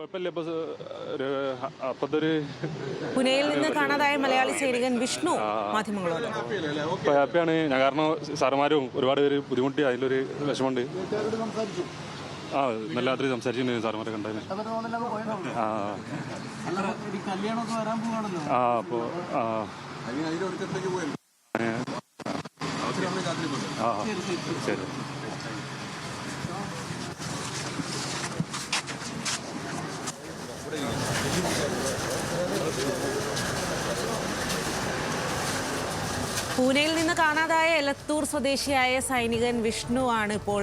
കുഴപ്പമില്ല. ഇപ്പോൾ ഒരു അപ്പത്തൊരു പുനെയിൽ നിന്ന് കാണാതായ മലയാളി സൈനികൻ വിഷ്ണു മാധ്യമങ്ങളോട് ഇപ്പോൾ ഹാപ്പിയാണ് ഞാൻ. കാരണം സാറന്മാരും ഒരുപാട് പേര് ബുദ്ധിമുട്ടി, അതിലൊരു വിഷമമുണ്ട്. നല്ല രാത്രി സംസാരിച്ചിട്ടുണ്ട് സാറന്മാരെ കണ്ടായിരുന്നു. അപ്പോൾ ശരി. പൂനെയിൽ നിന്ന് കാണാതായ എലത്തൂർ സ്വദേശിയായ സൈനികൻ വിഷ്ണു ആണ് ഇപ്പോൾ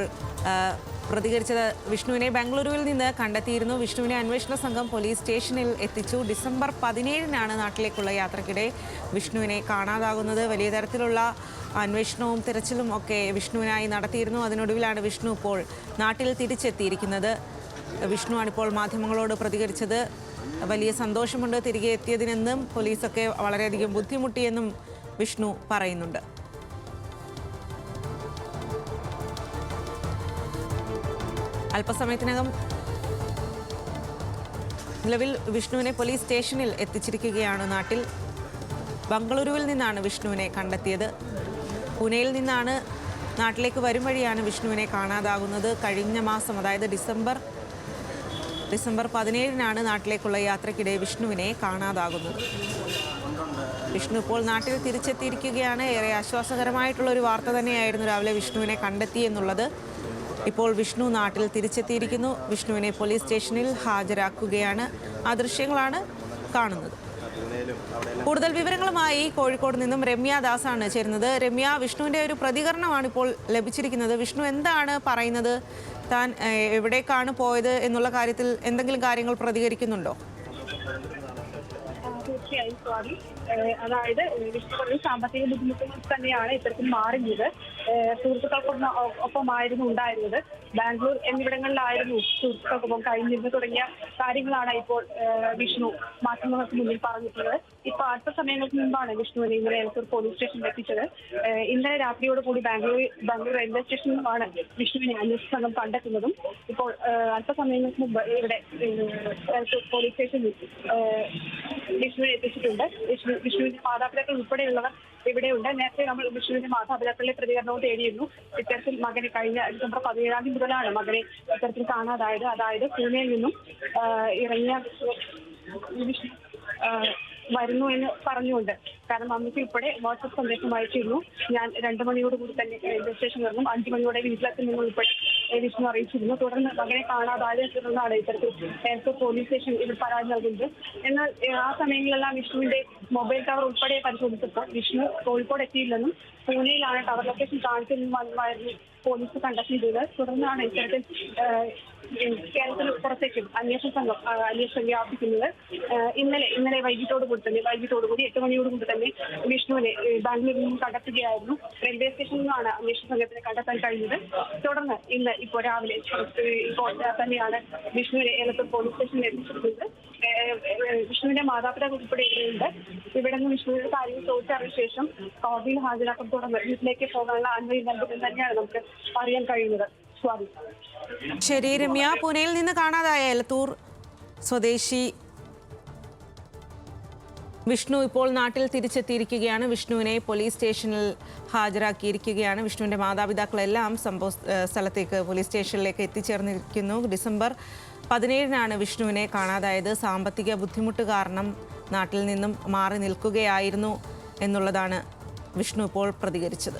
പ്രതികരിച്ചത്. വിഷ്ണുവിനെ ബംഗളൂരുവിൽ നിന്ന് കണ്ടെത്തിയിരുന്നു. വിഷ്ണുവിനെ അന്വേഷണ സംഘം പോലീസ് സ്റ്റേഷനിൽ എത്തിച്ചു. ഡിസംബർ 17-നാണ് നാട്ടിലേക്കുള്ള യാത്രയ്ക്കിടെ വിഷ്ണുവിനെ കാണാതാകുന്നത്. വലിയ തരത്തിലുള്ള അന്വേഷണവും തിരച്ചിലും ഒക്കെ വിഷ്ണുവിനായി നടത്തിയിരുന്നു. അതിനൊടുവിലാണ് വിഷ്ണു ഇപ്പോൾ നാട്ടിൽ തിരിച്ചെത്തിയിരിക്കുന്നത്. വിഷ്ണുവാണിപ്പോൾ മാധ്യമങ്ങളോട് പ്രതികരിച്ചത്. വലിയ സന്തോഷമുണ്ട് തിരികെ എത്തിയതിനെന്നും പോലീസൊക്കെ വളരെയധികം ബുദ്ധിമുട്ടിയെന്നും വിഷ്ണു പറയുന്നുണ്ട്. അല്പസമയത്തിനകം നിലവിൽ വിഷ്ണുവിനെ പോലീസ് സ്റ്റേഷനിൽ എത്തിച്ചിരിക്കുകയാണ്. നാട്ടിൽ ബംഗളൂരുവിൽ നിന്നാണ് വിഷ്ണുവിനെ കണ്ടെത്തിയത്. പൂനെയിൽ നിന്നാണ് നാട്ടിലേക്ക് വരും വഴിയാണ് വിഷ്ണുവിനെ കാണാതാകുന്നത്. കഴിഞ്ഞ മാസം, അതായത് ഡിസംബർ 17-നാണ് നാട്ടിലേക്കുള്ള യാത്രയ്ക്കിടെ വിഷ്ണുവിനെ കാണാതാകുന്നത്. വിഷ്ണു ഇപ്പോൾ നാട്ടിൽ തിരിച്ചെത്തിയിരിക്കുകയാണ്. ഏറെ ആശ്വാസകരമായിട്ടുള്ള ഒരു വാർത്ത തന്നെയായിരുന്നു രാവിലെ വിഷ്ണുവിനെ കണ്ടെത്തി എന്നുള്ളത്. ഇപ്പോൾ വിഷ്ണു നാട്ടിൽ തിരിച്ചെത്തിയിരിക്കുന്നു. വിഷ്ണുവിനെ പോലീസ് സ്റ്റേഷനിൽ ഹാജരാക്കുകയാണ്. ആ ദൃശ്യങ്ങളാണ് കാണുന്നത്. കൂടുതൽ വിവരങ്ങളുമായി കോഴിക്കോട് നിന്നും രമ്യ ദാസാണ് ചേരുന്നത്. രമ്യ, വിഷ്ണുവിൻ്റെ ഒരു പ്രതികരണമാണ് ഇപ്പോൾ ലഭിച്ചിരിക്കുന്നത്. വിഷ്ണു എന്താണ് പറയുന്നത്? താൻ എവിടേക്കാണ് പോയത് എന്നുള്ള കാര്യത്തിൽ എന്തെങ്കിലും കാര്യങ്ങൾ പ്രതികരിക്കുന്നുണ്ടോ? തീർച്ചയായും സ്വാതി, അതായത് വിഷ്ണു പറഞ്ഞ സാമ്പത്തിക ബുദ്ധിമുട്ടുകൾ തന്നെയാണ് ഇത്തരത്തിൽ മാറിയത്. സുഹൃത്തുക്കൾക്കൊപ്പമായിരുന്നു ഉണ്ടായിരുന്നത്. ബാംഗ്ലൂർ എന്നിവിടങ്ങളിലായിരുന്നു സുഹൃത്തുക്കൾക്കൊപ്പം കഴിഞ്ഞിരുന്നു തുടങ്ങിയ കാര്യങ്ങളാണ് ഇപ്പോൾ വിഷ്ണു മാധ്യമങ്ങൾക്ക് മുന്നിൽ പറഞ്ഞിട്ടുള്ളത്. ഇപ്പൊ അടുത്ത സമയങ്ങൾക്ക് മുമ്പാണ് വിഷ്ണുവിനെ ഇന്നലെ എലത്തൂർ പോലീസ് സ്റ്റേഷനിൽ എത്തിച്ചത്. ഇന്നലെ രാത്രിയോടുകൂടി ബാംഗ്ലൂർ റെയിൽവേ സ്റ്റേഷനിൽ നിന്നുമാണ് വിഷ്ണുവിനെ അന്വേഷണ സംഘം കണ്ടെത്തുന്നതും. ഇപ്പോൾ അല്പസമയങ്ങൾക്ക് മുമ്പ് ഇവിടെ എലത്തൂർ പോലീസ് സ്റ്റേഷനിൽ വിഷ്ണുവിനെ എത്തിച്ചിട്ടുണ്ട്. വിഷ്ണുവിന്റെ മാതാപിതാക്കൾ ഉൾപ്പെടെയുള്ളവർ ഇവിടെയുണ്ട്. നേരത്തെ നമ്മൾ വിഷ്ണുവിന്റെ മാതാപിതാക്കളുടെ പ്രതികരണവും തേടിയിരുന്നു. ഇത്തരത്തിൽ മകനെ കഴിഞ്ഞ ഡിസംബർ 17 മുതലാണ് മകനെ ഇത്തരത്തിൽ കാണാതായത്. അതായത് പൂനെയിൽ നിന്നും ഇറങ്ങിയ വിഷ്ണു വരുന്നു എന്ന് പറഞ്ഞുകൊണ്ട്, കാരണം അമ്മയ്ക്ക് ഉൾപ്പെടെ വാട്സ്ആപ്പ് സന്ദേശം അയച്ചിരുന്നു. ഞാൻ 2 മണിയോടുകൂടി തന്നെ റെയിൽവേ സ്റ്റേഷനിൽ നിന്നും 5 മണിയോടെ വീട്ടിലെത്തി നിങ്ങൾ ഉൾപ്പെടെ വിഷ്ണു അറിയിച്ചിരുന്നു. തുടർന്ന് മകനെ കാണാതായതിനെ തുടർന്നാണ് ഇത്തരത്തിൽ എലത്തൂർ പോലീസ് സ്റ്റേഷൻ ഇതിൽ പരാതി നൽകുന്നത്. എന്നാൽ ആ സമയങ്ങളിലെല്ലാം വിഷ്ണുവിന്റെ മൊബൈൽ ടവർ ഉൾപ്പെടെ പരിശോധിച്ചപ്പോൾ വിഷ്ണു കോഴിക്കോട് എത്തിയില്ലെന്നും പൂനെയിലാണ് ടവർ ലൊക്കേഷൻ കാണിച്ചതെന്നുമായിരുന്നു പോലീസ് കണ്ടെത്തിയത്. തുടർന്നാണ് ഇത്തരത്തിൽ കേരളത്തിന് പുറത്തേക്കും അന്വേഷണ സംഘം അന്വേഷണം വ്യാപിക്കുന്നത്. ഇന്നലെ വൈകിട്ടോടുകൂടി 8 മണിയോടുകൂടി തന്നെ വിഷ്ണുവിനെ ബാംഗ്ലൂരിൽ നിന്നും കണ്ടെത്തുകയായിരുന്നു. റെയിൽവേ സ്റ്റേഷനിൽ നിന്നാണ് അന്വേഷണ സംഘത്തിനെ കണ്ടെത്താൻ കഴിഞ്ഞത്. തുടർന്ന് ഇപ്പോൾ രാവിലെ ഇപ്പോൾ തന്നെയാണ് വിഷ്ണുവിനെ എലത്തൂർ പോലീസ് സ്റ്റേഷനിൽ എത്തിച്ചിട്ടുള്ളത്. വിഷ്ണുവിന്റെ മാതാപിതാക്കൾ ഉൾപ്പെടെ ഇവിടെയുണ്ട്. ഇവിടെ നിന്ന് വിഷ്ണുവിന്റെ കാര്യങ്ങൾ ചോദിച്ചറിഞ്ഞ ശേഷം കോടതിയിൽ ഹാജരാക്കാൻ തുടർന്ന് വീട്ടിലേക്ക് പോകാനുള്ള അനുമതി നൽകുന്നത് തന്നെയാണ് നമുക്ക് അറിയാൻ കഴിയുന്നത്. സ്വാതി. ശരി രമ്യ, പൂനെയിൽ നിന്ന് കാണാതായ എലത്തൂർ സ്വദേശി വിഷ്ണു ഇപ്പോൾ നാട്ടിൽ തിരിച്ചെത്തിയിരിക്കുകയാണ്. വിഷ്ണുവിനെ പോലീസ് സ്റ്റേഷനിൽ ഹാജരാക്കിയിരിക്കുകയാണ്. വിഷ്ണുവിൻ്റെ മാതാപിതാക്കളെല്ലാം സംഭവ സ്ഥലത്തേക്ക് പോലീസ് സ്റ്റേഷനിലേക്ക് എത്തിച്ചേർന്നിരിക്കുന്നു. ഡിസംബർ 17-നാണ് വിഷ്ണുവിനെ കാണാതായത്. സാമ്പത്തിക ബുദ്ധിമുട്ട് കാരണം നാട്ടിൽ നിന്നും മാറി നിൽക്കുകയായിരുന്നു എന്നുള്ളതാണ് വിഷ്ണു ഇപ്പോൾ പ്രതികരിച്ചത്.